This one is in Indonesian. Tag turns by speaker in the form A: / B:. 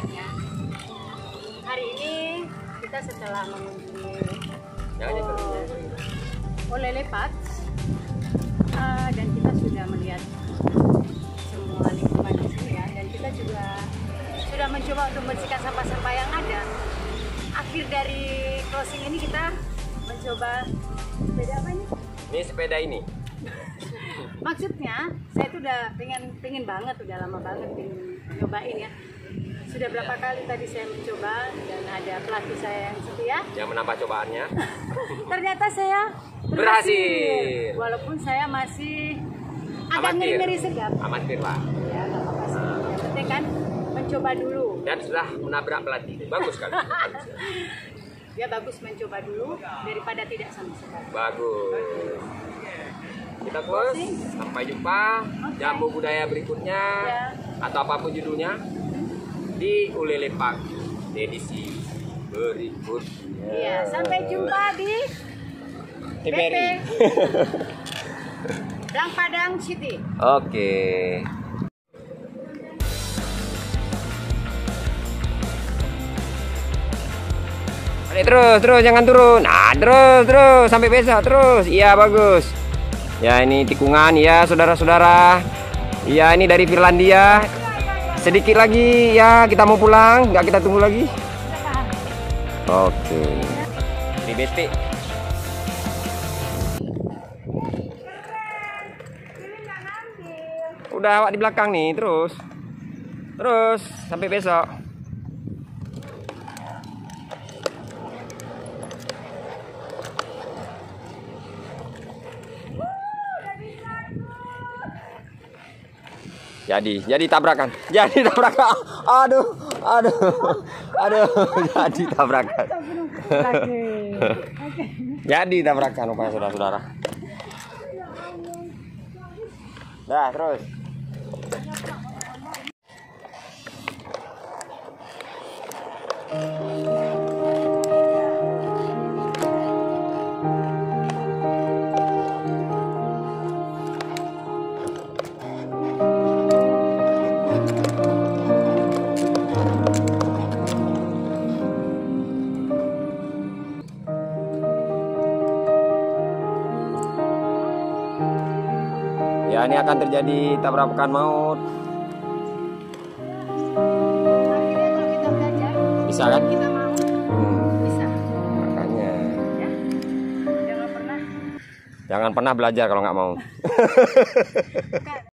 A: kegiatannya. Hari ini kita setelah mengunjungi Olele Parks dan kita sudah melihat semua lingkungan di sini ya, dan kita juga sudah mencoba untuk membersihkan sampah-sampah yang ada. Akhir dari closing ini kita mencoba sepeda apa ini?
B: Ini sepeda ini.
A: Maksudnya saya tuh udah pengen banget, udah lama banget pengen nyobain ya. Sudah berapa kali tadi saya mencoba dan ada pelatih saya yang setia
B: Yang menambah cobaannya.
A: ternyata saya
B: Berhasil.
A: walaupun saya masih agak
B: Amatir.
A: ngeri-ngeri sedap
B: Amatir lah.
A: ya, nggak apa-apa sih. Yang penting kan mencoba dulu.
B: Dan sudah menabrak pelatih. Bagus kan?
A: Dia bagus mencoba dulu daripada tidak sama sekali.
B: Bagus. Kita terus sampai jumpa jamu budaya berikutnya
A: Ya.
B: atau apapun judulnya di Olele Park edisi berikutnya.
A: Iya, sampai jumpa di BP Blang Padang City.
B: Oke. Balik terus jangan turun. Nah, terus sampai besok terus. Iya, bagus. Ya, ini tikungan ya, saudara-saudara. Iya, ini dari Finlandia. Sedikit lagi ya, kita mau pulang. Nggak kita tunggu lagi. Oke. Di BT. Udah awak di belakang nih, terus sampai besok. Jadi tabrakan. Aduh. Jadi tabrakan. Jadi tabrakan rupanya saudara-saudara. Dah, terus. Ya, ini akan terjadi tabrakan maut.
A: Akhirnya kalau kita belajar,
B: Bisa kan?
A: kita mau, bisa.
B: Makanya
A: Ya? Jangan pernah
B: jangan pernah belajar kalau nggak mau.